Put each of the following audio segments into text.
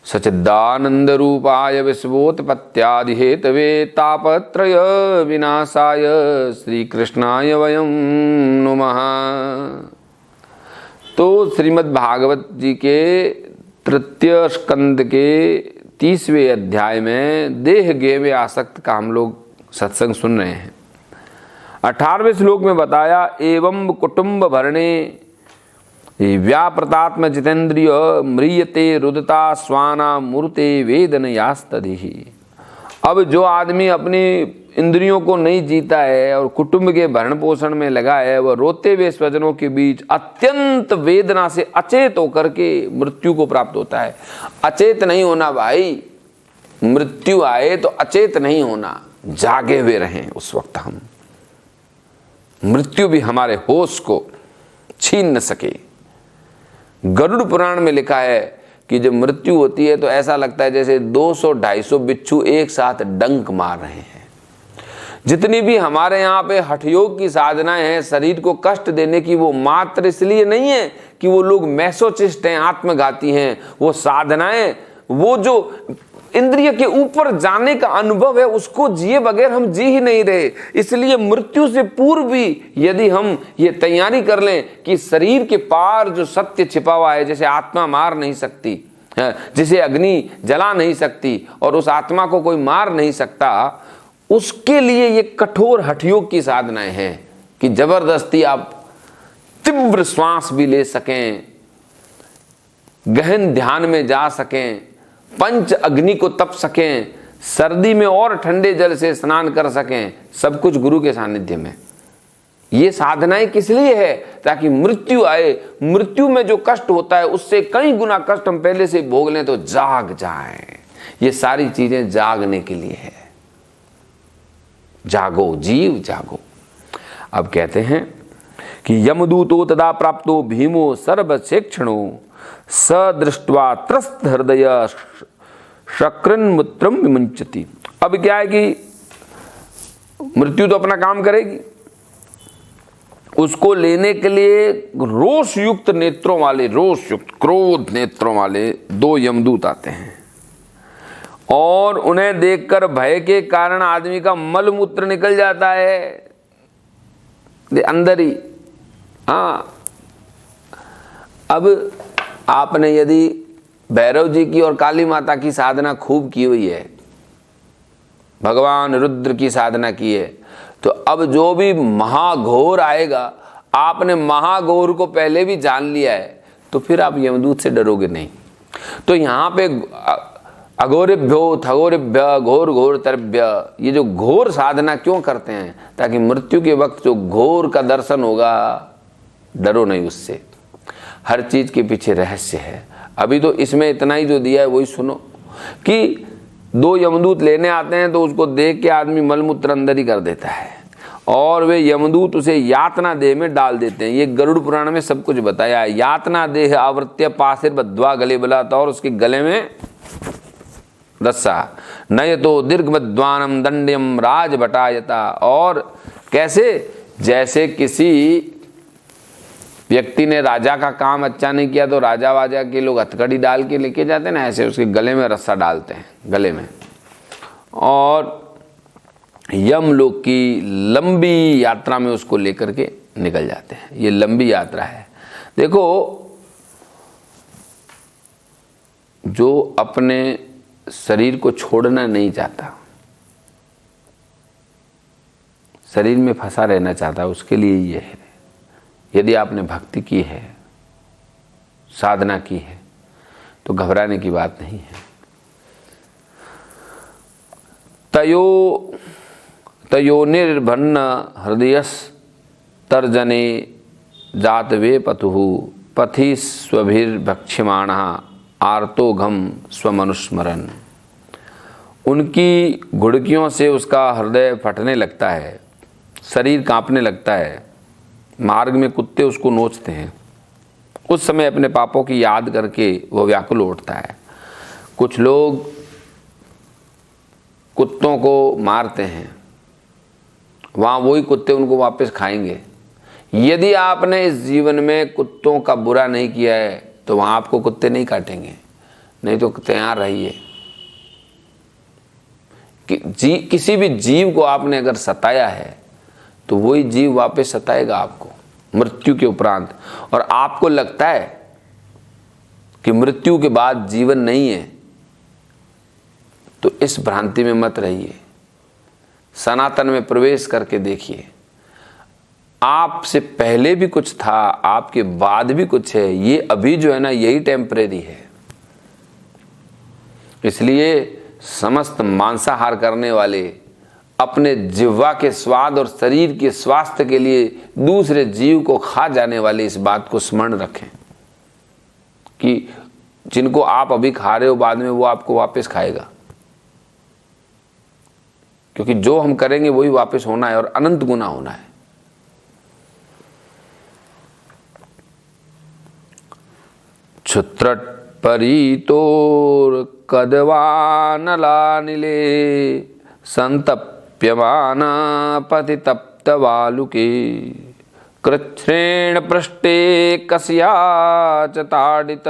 सच्चिदानंद रूपाय विश्वोत्पत्त्यादि Hathaway तापत्रय विनाशाय श्री कृष्णाय वयं नुमः। तो श्रीमद् भागवत जी के तृतीय स्कंद के 30वें अध्याय में देह गेह में आसक्त का हम लोग सत्संग सुन रहे हैं। 18वें श्लोक में बताया एवं कुटुंब भरणे व्याप्रतात्म जितेंद्रिय म्रियते रुदता स्वाना मूर्ते वेदनयास्तदिहि। अब जो आदमी अपनी इंद्रियों को नहीं जीता है और कुटुंब के भरण पोषण में लगा है, वह रोते हुए स्वजनों के बीच अत्यंत वेदना से अचेत होकर के मृत्यु को प्राप्त होता है। अचेत नहीं होना भाई, मृत्यु आए तो अचेत नहीं होना, जागे हुए रहें उस वक्त हम। मृत्यु भी हमारे होश को छीन न सके। गरुड़ पुराण में लिखा है कि जब मृत्यु होती है तो ऐसा लगता है जैसे 200-250 बिच्छू एक साथ डंक मार रहे हैं। जितनी भी हमारे यहाँ पे हठयोग की साधनाएं हैं शरीर को कष्ट देने की, वो मात्र इसलिए नहीं है कि वो लोग मैसोचिस्ट हैं, आत्मघाती हैं। वो साधनाएं, वो जो इंद्रिय के ऊपर जाने का अनुभव है, उसको जिए बगैर हम जी ही नहीं रहे। इसलिए मृत्यु से पूर्व भी यदि हम ये तैयारी कर लें कि शरीर के पार जो सत्य छिपा हुआ है, जैसे आत्मा मार नहीं सकती, जिसे अग्नि जला नहीं सकती और उस आत्मा को कोई मार नहीं सकता, उसके लिए ये कठोर हठयोग की साधनाएं हैं कि जबरदस्ती आप तीव्र श्वास भी ले सकें, गहन ध्यान में जा सकें, पंच अग्नि को तप सकें, सर्दी में और ठंडे जल से स्नान कर सकें, सब कुछ गुरु के सानिध्य में। ये साधनाएं किस लिए है? ताकि मृत्यु आए, मृत्यु में जो कष्ट होता है उससे कई गुना कष्ट हम पहले से भोग लें तो जाग जाएं। ये सारी चीजें जागने के लिए है। जागो जीव जागो। अब कहते हैं कि यमदूतो तदा प्राप्तो भीमो सर्वक्षेक्षणो स दृष्ट्वा त्रस्त हृदय शक्रन्मुत्रम विमुंचति। अब क्या है कि मृत्यु तो अपना काम करेगी, उसको लेने के लिए रोष युक्त नेत्रों वाले, रोष युक्त क्रोध नेत्रों वाले 2 यमदूत आते हैं और उन्हें देखकर भय के कारण आदमी का मल मूत्र निकल जाता है अंदर ही। हाँ, अब आपने यदि भैरव जी की और काली माता की साधना खूब की हुई है, भगवान रुद्र की साधना की है, तो अब जो भी महाघोर आएगा, आपने महाघोर को पहले भी जान लिया है, तो फिर आप यमदूत से डरोगे नहीं। तो यहाँ पे अघोरेभ्यो थघोरेभ्य घोर घोर तरभ्य, ये जो घोर साधना क्यों करते हैं? ताकि मृत्यु के वक्त जो घोर का दर्शन होगा, डरो नहीं उससे। हर चीज के पीछे रहस्य है। अभी तो इसमें इतना ही जो दिया है वही सुनो कि 2 यमदूत लेने आते हैं तो उसको देख के आदमी मलमूत्र अंदर ही कर देता है और वे यमदूत उसे यातना देह में डाल देते हैं। ये गरुड़ पुराण में सब कुछ बताया है। यातना देह आवृत्य पासिर बद्वा गले बलाता, और उसके गले में रस्सा नय तो दीर्घ मद्वानम दंड्यम राज बटायता। और कैसे? जैसे किसी व्यक्ति ने राजा का काम अच्छा नहीं किया तो राजा वाजा के लोग हथकड़ी डाल के लेके जाते हैं ना, ऐसे उसके गले में रस्सा डालते हैं गले में, और यमलोक की लंबी यात्रा में उसको लेकर के निकल जाते हैं। ये लंबी यात्रा है। देखो, जो अपने शरीर को छोड़ना नहीं चाहता, शरीर में फंसा रहना चाहता, उसके लिए ये है। यदि आपने भक्ति की है, साधना की है, तो घबराने की बात नहीं है। तयो निर्भन्न हृदयस तर्जने जातवे पतुहु पथि स्वभिर्भक्ष्यमाण आर्तोघम स्वमनुस्मरन। उनकी घुड़कियों से उसका हृदय फटने लगता है, शरीर कांपने लगता है। मार्ग में कुत्ते उसको नोचते हैं, उस समय अपने पापों की याद करके वो व्याकुल उठता है। कुछ लोग कुत्तों को मारते हैं, वहाँ वही कुत्ते उनको वापस खाएंगे। यदि आपने इस जीवन में कुत्तों का बुरा नहीं किया है तो वहाँ आपको कुत्ते नहीं काटेंगे। नहीं तो तैयार रहिए कि किसी भी जीव को आपने अगर सताया है तो वही जीव वापस सताएगा आपको मृत्यु के उपरांत। और आपको लगता है कि मृत्यु के बाद जीवन नहीं है, तो इस भ्रांति में मत रहिए। सनातन में प्रवेश करके देखिए, आपसे पहले भी कुछ था, आपके बाद भी कुछ है। ये अभी जो है ना, यही टेम्परेरी है। इसलिए समस्त मांसाहार करने वाले अपने जिह्वा के स्वाद और शरीर के स्वास्थ्य के लिए दूसरे जीव को खा जाने वाले इस बात को स्मरण रखें कि जिनको आप अभी खा रहे हो, बाद में वो आपको वापस खाएगा। क्योंकि जो हम करेंगे वही वापस होना है और अनंत गुना होना है। क्षुत्रट परीतोर कदवानलानिले संतप्यमान पतितप्तवालुके कृच्छ्रेण पृष्ठे कस्या च ताडित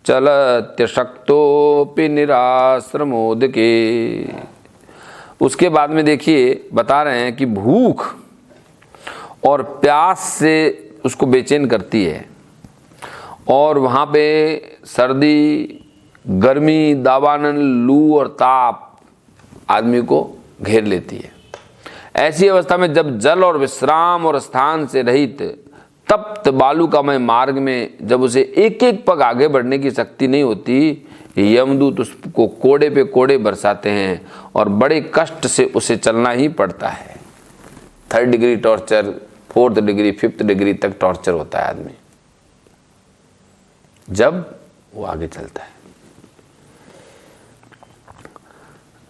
चलत्यशक्तोपि निराश्रमोदके। उसके बाद में देखिए बता रहे हैं कि भूख और प्यास से उसको बेचैन करती है, और वहाँ पे सर्दी, गर्मी, दावानल, लू और ताप आदमी को घेर लेती है। ऐसी अवस्था में जब जल और विश्राम और स्थान से रहित तप्त बालुकामय मार्ग में जब उसे एक एक पग आगे बढ़ने की शक्ति नहीं होती, यमदूत उसको कोड़े पे कोड़े बरसाते हैं और बड़े कष्ट से उसे चलना ही पड़ता है। 3rd degree torture, 4th degree, 5th degree तक टॉर्चर होता है आदमी जब वो आगे चलता है।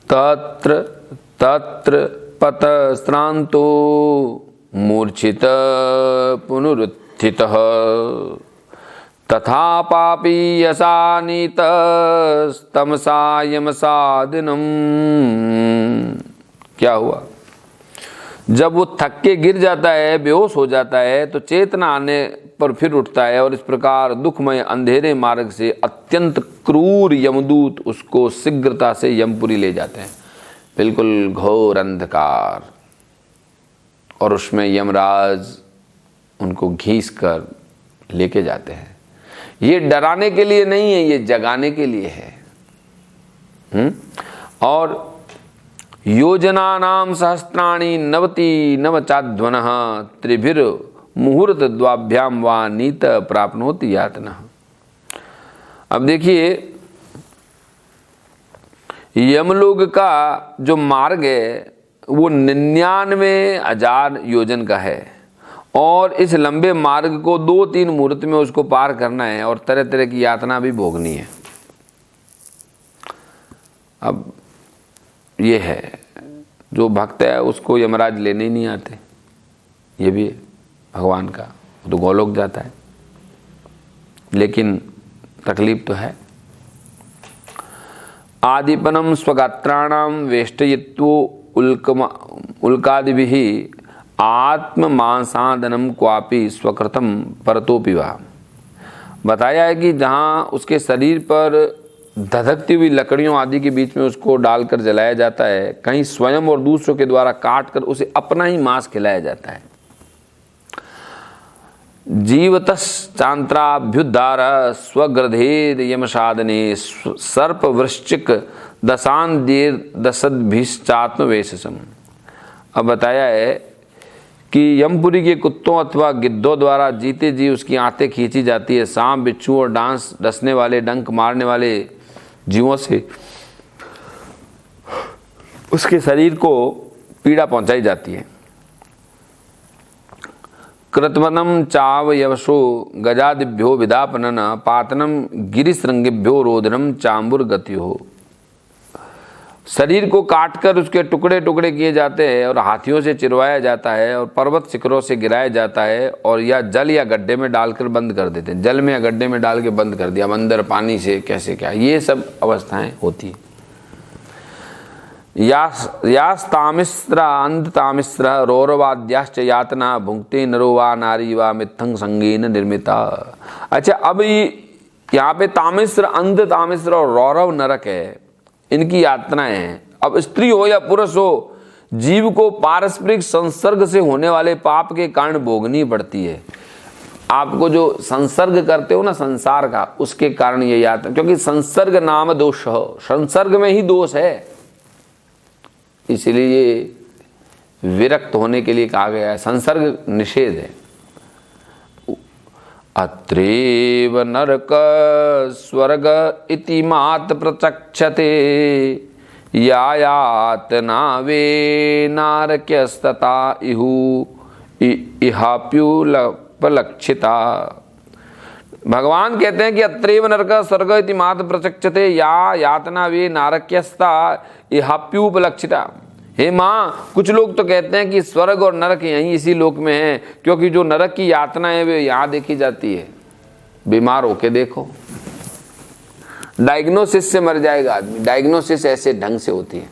तत्र तत्र पत श्रांतो मूर्छित पुनरुत्थितः तथा पापी यशानीतस्तमसा यमसादिनम्। क्या हुआ? जब वो थक के गिर जाता है, बेहोश हो जाता है, तो चेतना आने पर फिर उठता है और इस प्रकार दुखमय अंधेरे मार्ग से अत्यंत क्रूर यमदूत उसको शीघ्रता से यमपुरी ले जाते हैं। बिल्कुल घोर अंधकार, और उसमें यमराज उनको घीस कर लेके जाते हैं। ये डराने के लिए नहीं है, ये जगाने के लिए है। और योजना नाम सहस्त्राणी नवति नवचाध्वनः त्रिभिर मुहूर्त द्वाभ्याम वा नीत प्राप्नोति यातना। अब देखिए, यमलोक का जो मार्ग है वो 99,000 योजन का है, और इस लंबे मार्ग को 2-3 मुहूर्त में उसको पार करना है और तरह तरह की यातना भी भोगनी है। अब ये है, जो भक्त है उसको यमराज लेने ही नहीं आते। ये भी है भगवान का, वो तो गोलोक जाता है, लेकिन तकलीफ तो है। आदिपनम स्वगात्राणाम वेष्टयित्वो उल्कादिभिः आत्म मांसादनम क्वापि स्वकृतम परतोपि वा। बताया है कि जहाँ उसके शरीर पर धधकती हुई लकड़ियों आदि के बीच में उसको डालकर जलाया जाता है, कहीं स्वयं और दूसरों के द्वारा काट कर उसे अपना ही मांस खिलाया जाता है। जीवतश्चांत्राभ्युद्धार स्वग्रधेर यमसाधने सर्प वृश्चिक दशांदेर दशद्भिश्चात्मवेशसम। अब बताया है कि यमपुरी के कुत्तों अथवा गिद्धों द्वारा जीते जी उसकी आंतें खींची जाती है। सांप, बिच्छू और डांस डसने वाले, डंक मारने वाले जीवों से उसके शरीर को पीड़ा पहुंचाई जाती है। कृतवनम चाव यवशो गजादिभ्यो विदापनन पातनम गिरिशृंगिभ्यो रोदनम चांबुर गतियो। शरीर को काटकर उसके टुकड़े टुकड़े किए जाते हैं और हाथियों से चिरवाया जाता है और पर्वत शिखरों से गिराया जाता है, और या जल या गड्ढे में डालकर बंद कर देते हैं। जल में या गड्ढे में डाल के बंद कर दिया, अंदर पानी से कैसे क्या, ये सब अवस्थाएं होती हैं। यास्तामिस्र अंधतामिस्र रौरवाद्याश्च यातना भुंक्ते नरो वा नारी वा मिथंग संगेन निर्मिता। अच्छा, अब यहाँ पे तामिश्र, अंध तामिश्र और रौरव नरक है, इनकी यातनाएं हैं। अब स्त्री हो या पुरुष हो, जीव को पारस्परिक संसर्ग से होने वाले पाप के कारण भोगनी पड़ती है। आपको जो संसर्ग करते हो ना संसार का, उसके कारण ये यातना, क्योंकि संसर्ग नाम दोष हो, संसर्ग में ही दोष है, इसलिए ये विरक्त होने के लिए कहा गया है। संसर्ग निषेध है। अत्रेव नरक स्वर्ग इति मात प्रचक्षते या यातना वे नारक्यस्तता इहु इहाप्युपलक्षिता। भगवान कहते हैं कि अत्रेव नरक स्वर्ग इति मात प्रचक्षते या यातना वे नारक्यस्ता इहाप्युपलक्षिता। हे माँ, कुछ लोग तो कहते हैं कि स्वर्ग और नरक यहीं इसी लोक में है, क्योंकि जो नरक की यातना है वे यहाँ देखी जाती है। बीमार होके देखो, डायग्नोसिस से मर जाएगा आदमी। डायग्नोसिस ऐसे ढंग से होती है।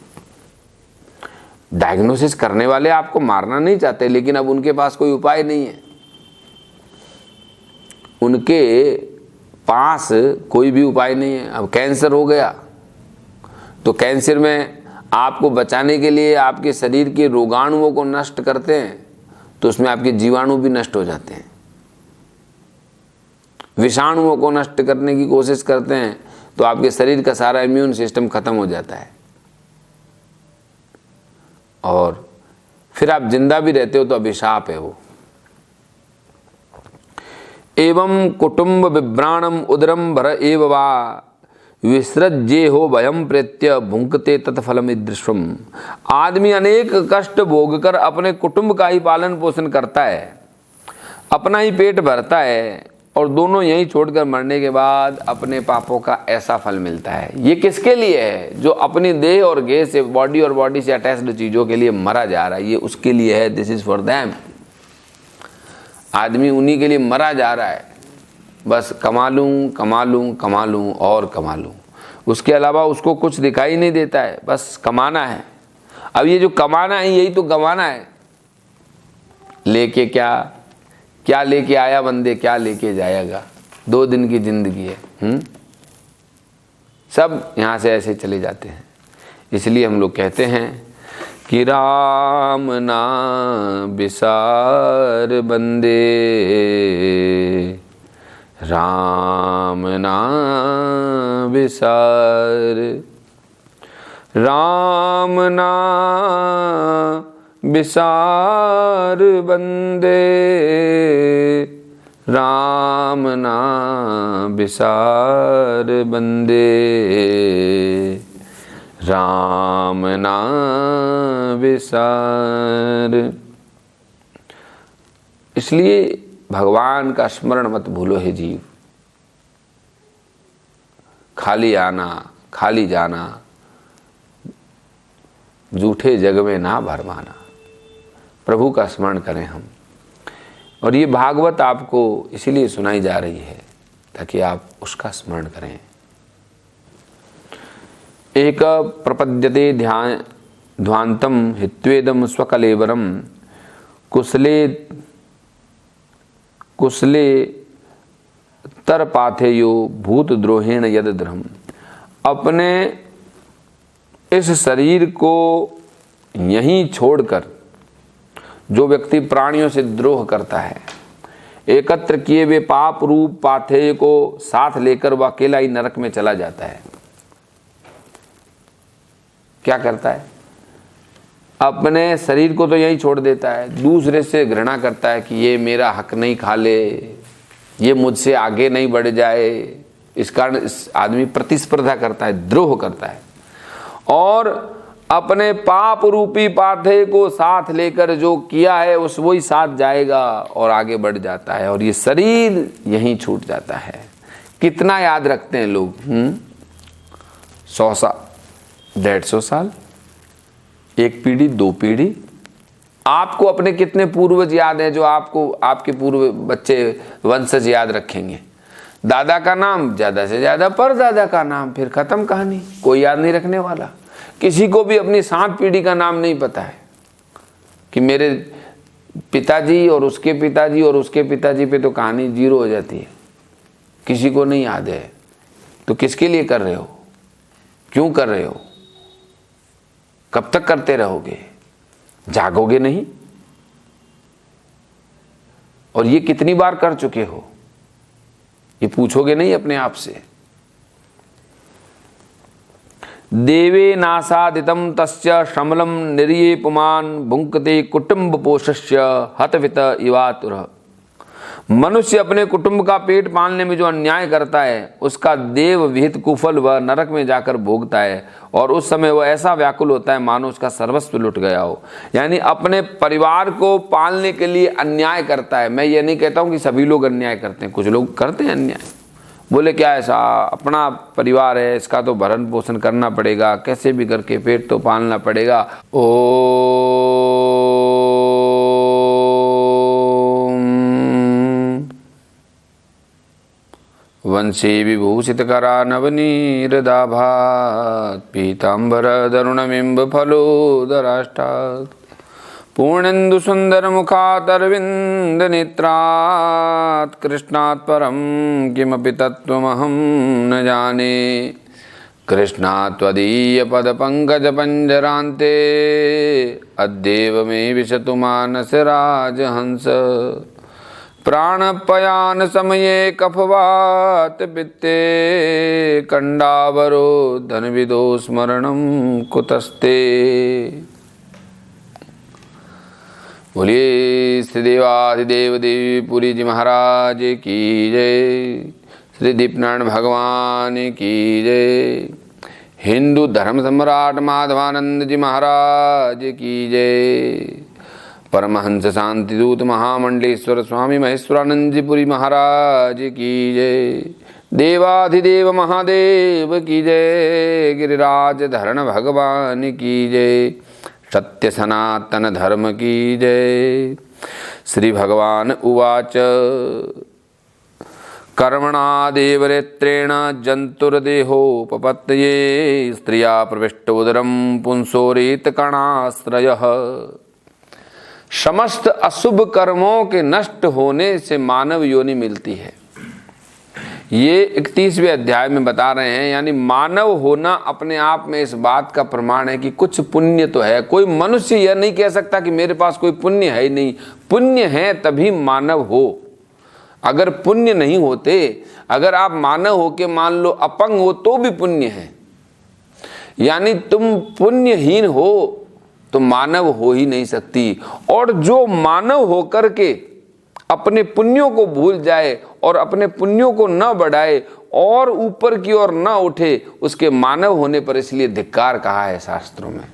डायग्नोसिस करने वाले आपको मारना नहीं चाहते, लेकिन अब उनके पास कोई उपाय नहीं है। उनके पास कोई भी उपाय नहीं है। अब कैंसर हो गया तो कैंसर में आपको बचाने के लिए आपके शरीर के रोगाणुओं को नष्ट करते हैं, तो उसमें आपके जीवाणु भी नष्ट हो जाते हैं। विषाणुओं को नष्ट करने की कोशिश करते हैं तो आपके शरीर का सारा इम्यून सिस्टम खत्म हो जाता है, और फिर आप जिंदा भी रहते हो तो अभिशाप है वो। एवं कुटुंब विभ्राणम उदरम भर एव वा विसृज्ये हो भयम प्रेत्य भुंकते तत्फलम ईदृशम। आदमी अनेक कष्ट भोगकर अपने कुटुंब का ही पालन पोषण करता है, अपना ही पेट भरता है, और दोनों यहीं छोड़कर मरने के बाद अपने पापों का ऐसा फल मिलता है। ये किसके लिए है? जो अपनी देह और गेह से, बॉडी और बॉडी से अटैच्ड चीजों के लिए मरा जा रहा है, ये उसके लिए है। This is for them. आदमी उन्हीं के लिए मरा जा रहा है, बस कमा लूं कमा लूं कमा लूं और कमा लूं। उसके अलावा उसको कुछ दिखाई नहीं देता है, बस कमाना है। अब ये जो कमाना है यही तो गंवाना है। लेके क्या लेके आया बंदे, क्या लेके जाएगा? 2 दिन की जिंदगी है। सब यहाँ से ऐसे चले जाते हैं। इसलिए हम लोग कहते हैं कि राम नाम बिसार बंदे, राम नाम बिसार, राम नाम बिसार बंदे, राम नाम बिसार बंदे, राम नाम बिसार। इसलिए भगवान का स्मरण मत भूलो हे जीव। खाली आना खाली जाना, झूठे जग में ना भरमाना। प्रभु का स्मरण करें हम। और ये भागवत आपको इसीलिए सुनाई जा रही है ताकि आप उसका स्मरण करें। एक प्रपद्यते ध्वांतम हित्वेदम स्वकलेवरम कुशले तरपाथेयो भूतद्रोहेण यद्द्रहम। अपने इस शरीर को यहीं छोड़कर जो व्यक्ति प्राणियों से द्रोह करता है, एकत्र किए हुए पाप रूप पाथेय को साथ लेकर वह अकेला ही नरक में चला जाता है। क्या करता है? अपने शरीर को तो यही छोड़ देता है, दूसरे से घृणा करता है कि ये मेरा हक नहीं खा ले, ये मुझसे आगे नहीं बढ़ जाए। इस कारण इस आदमी प्रतिस्पर्धा करता है, द्रोह करता है, और अपने पाप रूपी पाथेय को साथ लेकर जो किया है उस वही साथ जाएगा और आगे बढ़ जाता है, और ये शरीर यहीं छूट जाता है। कितना याद रखते हैं लोग? 100 साल, 150 साल, 1 पीढ़ी, 2 पीढ़ी। आपको अपने कितने पूर्वज याद हैं जो आपको आपके पूर्व बच्चे वंशज याद रखेंगे? दादा का नाम, ज्यादा से ज्यादा परदादा का नाम, फिर खत्म कहानी। कोई याद नहीं रखने वाला। किसी को भी अपनी 7 पीढ़ी का नाम नहीं पता है कि मेरे पिताजी और उसके पिताजी और उसके पिताजी पे तो कहानी 0 हो जाती है। किसी को नहीं याद है, तो किसके लिए कर रहे हो, क्यों कर रहे हो, कब तक करते रहोगे, जागोगे नहीं? और ये कितनी बार कर चुके हो, ये पूछोगे नहीं अपने आप से? देवे नासादितम तस्य श्रमलम निर्ये पुमान भुंकते कुटुंब पोषस्य हतवित इवातुर। मनुष्य अपने कुटुंब का पेट पालने में जो अन्याय करता है उसका देव विहित कुफल वह नरक में जाकर भोगता है, और उस समय वह ऐसा व्याकुल होता है मानो उसका सर्वस्व लुट गया हो। यानी अपने परिवार को पालने के लिए अन्याय करता है। मैं ये नहीं कहता हूँ कि सभी लोग अन्याय करते हैं, कुछ लोग करते हैं अन्याय। बोले क्या ऐसा, अपना परिवार है, इसका तो भरण पोषण करना पड़ेगा, कैसे भी करके पेट तो पालना पड़ेगा। वंशी विभूषित करा नवनीरदाभात पीतांबर दरुणबिंब फलोदराष्टात् पूर्णेन्दु सुंदर मुखातरविंद नेत्रात् कृष्णात् परम किमपि तत्त्वमहं न जाने। कृष्णात् त्वदीय पद पंकज पंजरान्ते अद्येव मे विशतु मानस राजहंस। प्राणपयान समये कफवात पित्ते कंडावरो धनविदो स्मरणं कुतस्ते। बोलिए श्री देवाधिदेव देवीपुरी जी महाराज की जय, श्री दीपनारायण भगवान की जय, हिंदू धर्म सम्राट माधवानंद जी महाराज की जय, परमहंस शांतिदूत महामंडलेश्वर स्वामी महेश्वरानंद जी पुरी महाराज की जय, देवाधिदेव महादेव की जय, गिरिराज धरण भगवान की जय, सत्य सनातन धर्म की जय। श्री भगवान उवाच कर्मणादेवरेत्रेण जंतुर्देहोपपत्तये स्त्रिया प्रविष्टोदरम पुंसोरेतकणाश्रयः। समस्त अशुभ कर्मों के नष्ट होने से मानव योनि मिलती है। ये 31वें अध्याय में बता रहे हैं, यानी मानव होना अपने आप में इस बात का प्रमाण है कि कुछ पुण्य तो है। कोई मनुष्य यह नहीं कह सकता कि मेरे पास कोई पुण्य है ही नहीं। पुण्य है तभी मानव हो। अगर पुण्य नहीं होते, अगर आप मानव हो के मान लो अपंग हो तो भी पुण्य है, यानी तुम पुण्यहीन हो तो मानव हो ही नहीं सकती। और जो मानव होकर के अपने पुण्यों को भूल जाए और अपने पुण्यों को न बढ़ाए और ऊपर की ओर न उठे, उसके मानव होने पर इसलिए धिक्कार कहा है शास्त्रों में।